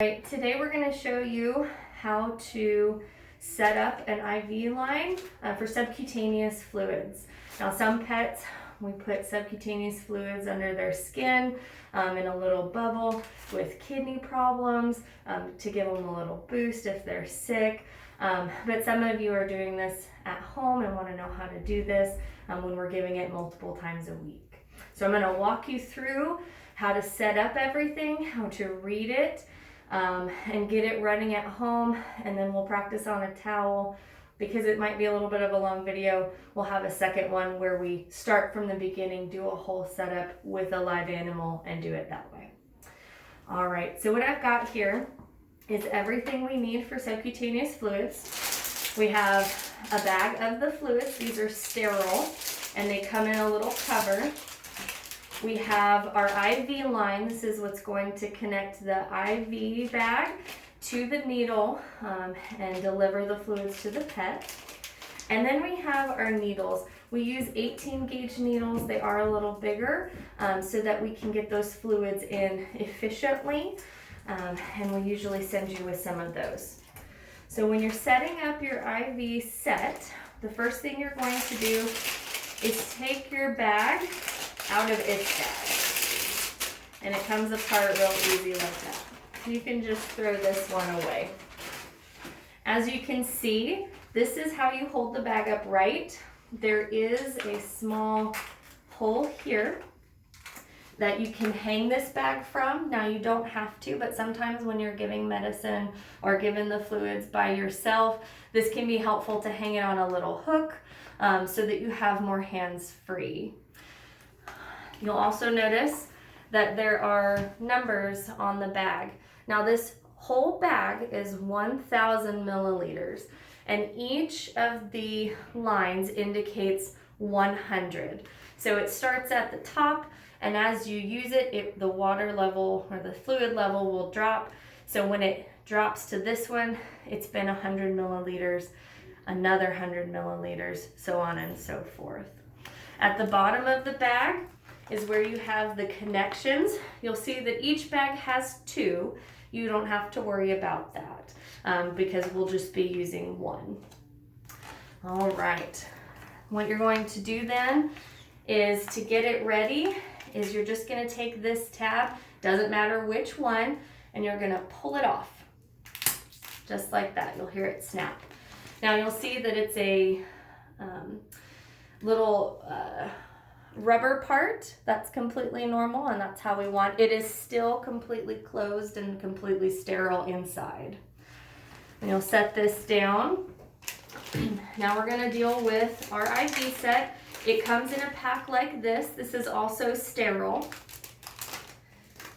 Right, today we're going to show you how to set up an IV line for subcutaneous fluids. Now some pets, we put subcutaneous fluids under their skin in a little bubble with kidney problems to give them a little boost if they're sick. But some of you are doing this at home and want to know how to do this when we're giving it multiple times a week. So I'm going to walk you through how to set up everything, how to read it, and get it running at home, and then we'll practice on a towel. Because it might be a little bit of a long video, we'll have a second one where we start from the beginning, do a whole setup with a live animal, and do it that way. All right, so what I've got here is everything we need for subcutaneous fluids. We have a bag of the fluids. These are sterile, and they come in a little cover. We have our IV line. This is what's going to connect the IV bag to the needle and deliver the fluids to the pet. And then we have our needles. We use 18 gauge needles. They are a little bigger so that we can get those fluids in efficiently. And we usually send you with some of those. So when you're setting up your IV set, the first thing you're going to do is take your bag out of its bag. And it comes apart real easy like that. You can just throw this one away. As you can see, this is how you hold the bag upright. There is a small hole here that you can hang this bag from. Now you don't have to, but sometimes when you're giving medicine or giving the fluids by yourself, this can be helpful to hang it on a little hook so that you have more hands free. You'll also notice that there are numbers on the bag. Now this whole bag is 1,000 milliliters, and each of the lines indicates 100. So it starts at the top, and as you use it, the water level or the fluid level will drop. So when it drops to this one, it's been 100 milliliters, another 100 milliliters, so on and so forth. At the bottom of the bag is where you have the connections. You'll see that each bag has two. You don't have to worry about that because we'll just be using one. All right, what you're going to do then is to get it ready is you're just gonna take this tab, doesn't matter which one, and you're gonna pull it off, just like that. You'll hear it snap. Now you'll see that it's a little rubber part. That's completely normal, and that's how we want it. Is still completely closed and completely sterile inside. And you'll set this down. Now we're going to deal with our IV set. It comes in a pack like this. This is also sterile.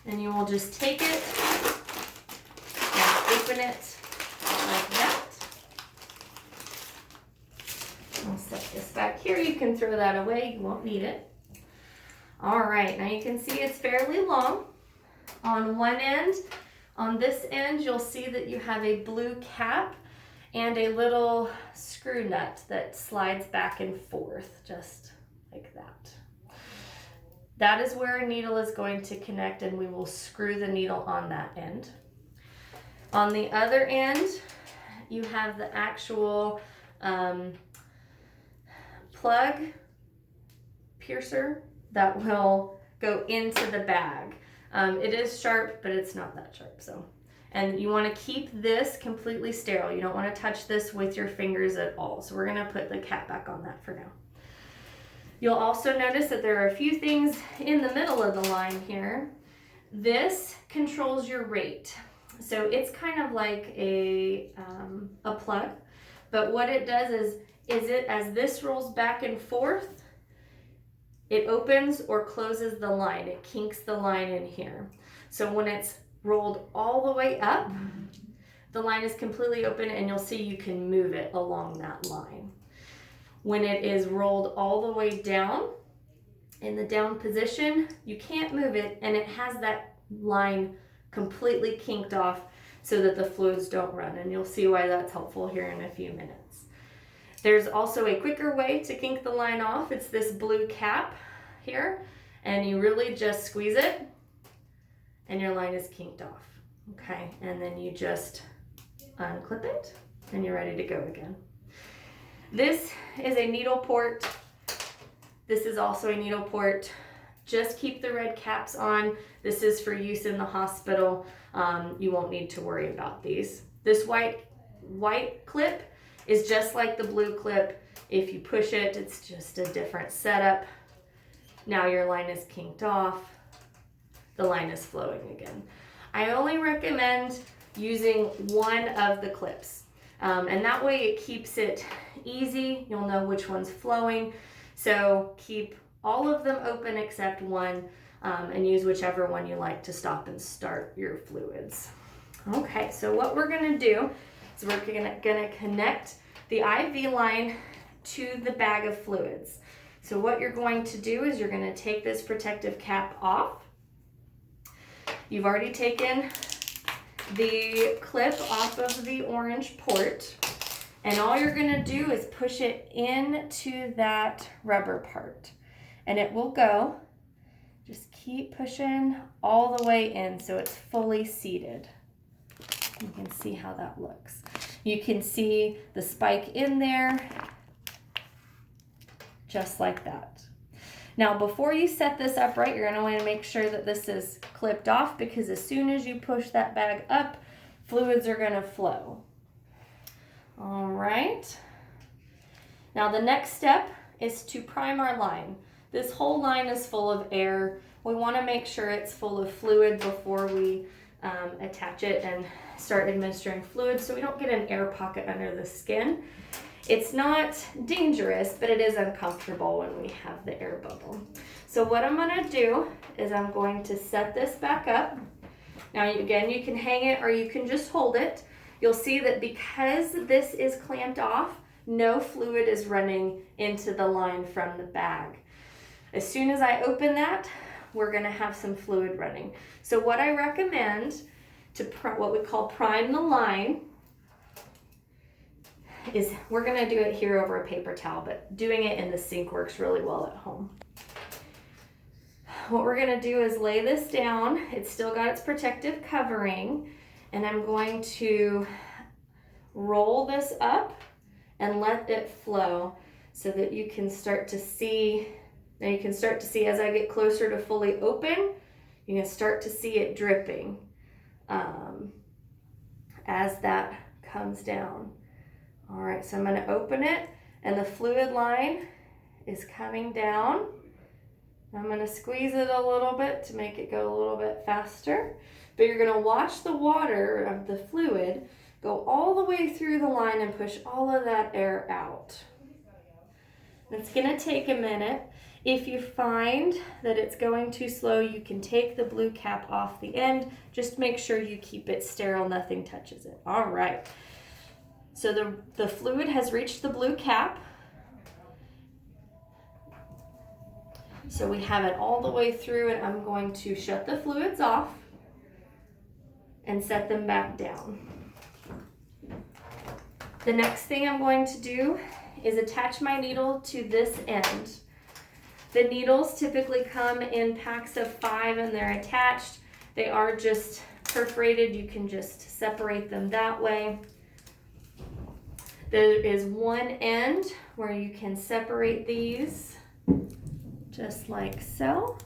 And you will just take it and open it like that. I'll set this back here. You can throw that away. You won't need it. All right, now you can see it's fairly long. On one end, on this end, you'll see that you have a blue cap and a little screw nut that slides back and forth, just like that. That is where a needle is going to connect, and we will screw the needle on that end. On the other end, you have the actual plug piercer that will go into the bag. It is sharp, but it's not that sharp. And you want to keep this completely sterile. You don't want to touch this with your fingers at all. So we're going to put the cap back on that for now. You'll also notice that there are a few things in the middle of the line here. This controls your rate. So it's kind of like a plug, but what it does is it, as this rolls back and forth, it opens or closes the line. It kinks the line in here. So when it's rolled all the way up, the line is completely open, and you'll see you can move it along that line. When it is rolled all the way down, in the down position, you can't move it, and it has that line completely kinked off so that the fluids don't run, and you'll see why that's helpful here in a few minutes. There's also a quicker way to kink the line off. It's this blue cap here, and you really just squeeze it, and your line is kinked off. Okay, and then you just unclip it and you're ready to go again. This is a needle port. This is also a needle port. Just keep the red caps on. This is for use in the hospital. You won't need to worry about these. This white clip is just like the blue clip. If you push it, it's just a different setup. Now your line is kinked off. The line is flowing again. I only recommend using one of the clips. And that way it keeps it easy. You'll know which one's flowing. So keep all of them open except one, and use whichever one you like to stop and start your fluids. Okay, so what we're gonna do is we're gonna connect the IV line to the bag of fluids. So what you're going to do is you're gonna take this protective cap off. You've already taken the clip off of the orange port, and all you're gonna do is push it into that rubber part, and it will go. Just keep pushing all the way in so it's fully seated. You can see how that looks. You can see the spike in there, just like that. Now, before you set this upright, you're gonna wanna make sure that this is clipped off, because as soon as you push that bag up, fluids are gonna flow. All right. Now the next step is to prime our line. This whole line is full of air. We wanna make sure it's full of fluid before we attach it and start administering fluid, so we don't get an air pocket under the skin. It's not dangerous, but it is uncomfortable when we have the air bubble. So what I'm gonna do is I'm going to set this back up. Now again, you can hang it or you can just hold it. You'll see that because this is clamped off, no fluid is running into the line from the bag. As soon as I open that, we're gonna have some fluid running. So what I recommend to what we call prime the line is, we're gonna do it here over a paper towel, but doing it in the sink works really well at home. What we're gonna do is lay this down. It's still got its protective covering, and I'm going to roll this up and let it flow so that you can start to see. Now you can start to see as I get closer to fully open, you can start to see it dripping as that comes down. All right, so I'm gonna open it, and the fluid line is coming down. I'm gonna squeeze it a little bit to make it go a little bit faster, but you're gonna watch the water of the fluid go all the way through the line and push all of that air out. It's gonna take a minute. If you find that it's going too slow, you can take the blue cap off the end. Just make sure you keep it sterile, nothing touches it. All right. So the fluid has reached the blue cap. So we have it all the way through, and I'm going to shut the fluids off and set them back down. The next thing I'm going to do is attach my needle to this end. The needles typically come in packs of 5 and they're attached. They are just perforated. You can just separate them that way. There is one end where you can separate these just like so,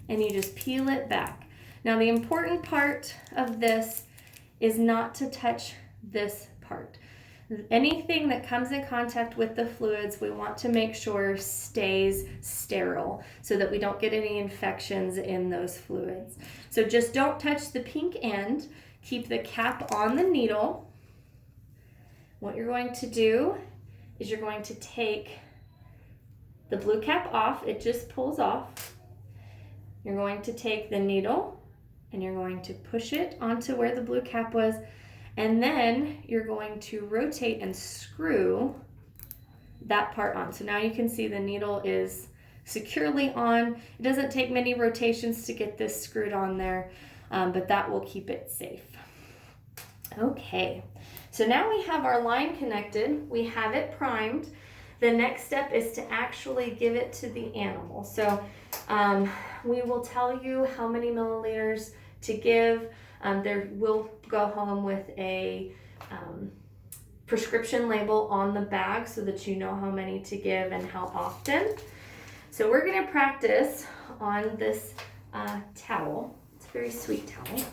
and you just peel it back. Now the important part of this is not to touch this part. Anything that comes in contact with the fluids, we want to make sure stays sterile so that we don't get any infections in those fluids. So just don't touch the pink end. Keep the cap on the needle. What you're going to do is you're going to take the blue cap off. It just pulls off. You're going to take the needle and you're going to push it onto where the blue cap was. And then you're going to rotate and screw that part on. So now you can see the needle is securely on. It doesn't take many rotations to get this screwed on there, but that will keep it safe. Okay, so now we have our line connected. We have it primed. The next step is to actually give it to the animal. So we will tell you how many milliliters to give. There will go home with a prescription label on the bag so that you know how many to give and how often. So we're going to practice on this towel. It's a very sweet towel.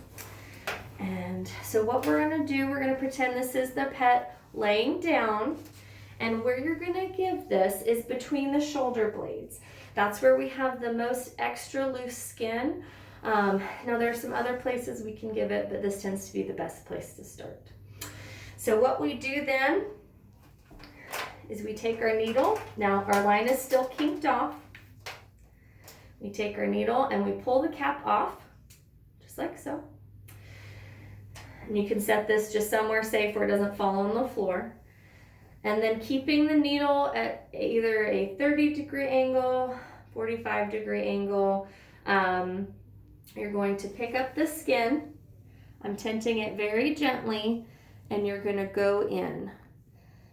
And so what we're going to do, we're going to pretend this is the pet laying down. And where you're going to give this is between the shoulder blades. That's where we have the most extra loose skin. Now there are some other places we can give it, but this tends to be the best place to start. So what we do then is we take our needle. Now our line is still kinked off. We take our needle and we pull the cap off, just like so. And you can set this just somewhere safe where it doesn't fall on the floor. And then keeping the needle at either a 30-degree angle, 45-degree angle, you're going to pick up the skin. I'm tenting it very gently, and you're going to go in.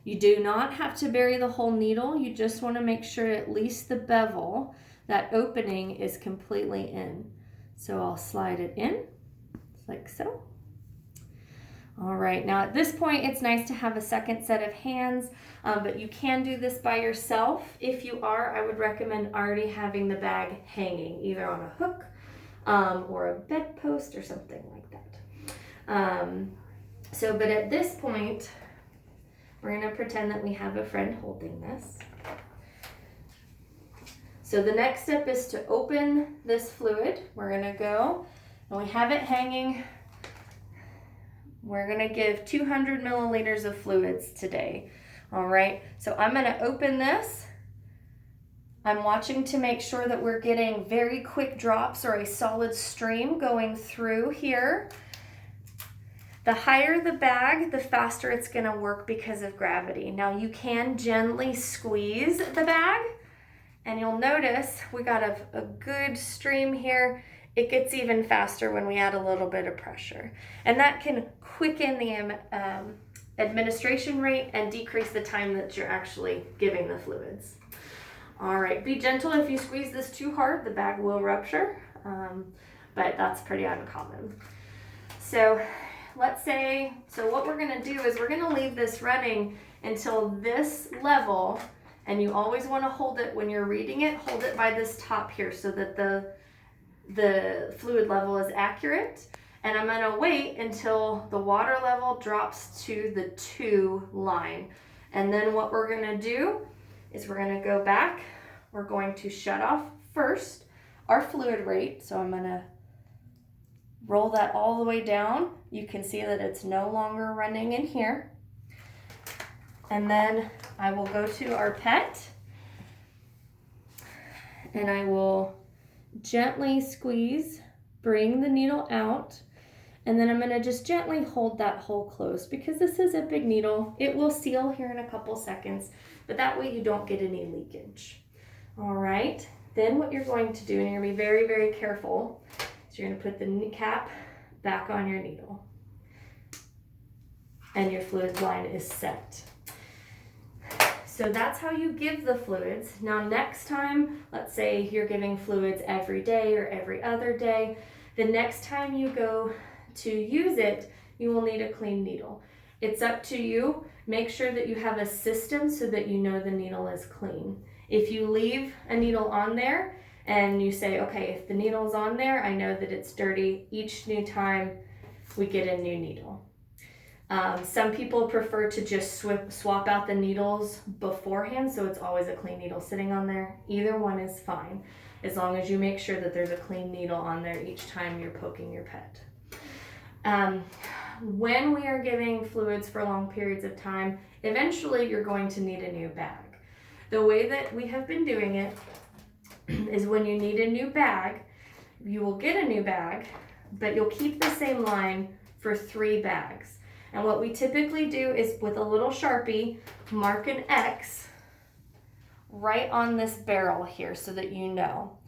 You do not have to bury the whole needle. You just want to make sure at least the bevel, that opening, is completely in. So I'll slide it in, like so. All right, now at this point, it's nice to have a second set of hands, but you can do this by yourself. If you are, I would recommend already having the bag hanging, either on a hook or a bedpost or something like that. But at this point, we're gonna pretend that we have a friend holding this. So the next step is to open this fluid. We're gonna go, and we have it hanging. We're gonna give 200 milliliters of fluids today. All right, so I'm gonna open this. I'm watching to make sure that we're getting very quick drops or a solid stream going through here. The higher the bag, the faster it's gonna work because of gravity. Now you can gently squeeze the bag, and you'll notice we got a good stream here. It gets even faster when we add a little bit of pressure. And that can quicken the administration rate and decrease the time that you're actually giving the fluids. All right, be gentle. If you squeeze this too hard, the bag will rupture, but that's pretty uncommon. So what we're gonna do is we're gonna leave this running until this level, and you always wanna hold it when you're reading it, hold it by this top here so that the fluid level is accurate. And I'm gonna wait until the water level drops to the 2 line. And then what we're gonna do is we're gonna go back. We're going to shut off first our fluid rate. So I'm gonna roll that all the way down. You can see that it's no longer running in here. And then I will go to our pet, and I will gently squeeze, bring the needle out, and then I'm going to just gently hold that hole closed because this is a big needle. It will seal here in a couple seconds, but that way you don't get any leakage. All right, then what you're going to do, and you're going to be very, very careful, is you're going to put the cap back on your needle, and your fluid line is set. So that's how you give the fluids. Now next time, let's say you're giving fluids every day or every other day, the next time you go to use it, you will need a clean needle. It's up to you. Make sure that you have a system so that you know the needle is clean. If you leave a needle on there and you say, okay, if the needle's on there, I know that it's dirty. Each new time we get a new needle. Some people prefer to just swap out the needles beforehand, so it's always a clean needle sitting on there. Either one is fine, as long as you make sure that there's a clean needle on there each time you're poking your pet. When we are giving fluids for long periods of time, eventually you're going to need a new bag. The way that we have been doing it is when you need a new bag, you will get a new bag, but you'll keep the same line for 3 bags. And what we typically do is with a little Sharpie, mark an X right on this barrel here so that you know.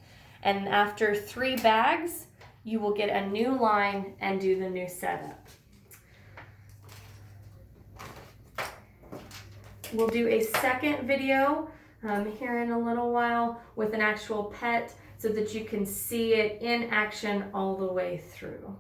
And after 3 bags, you will get a new line and do the new setup. We'll do a second video here in a little while with an actual pet so that you can see it in action all the way through.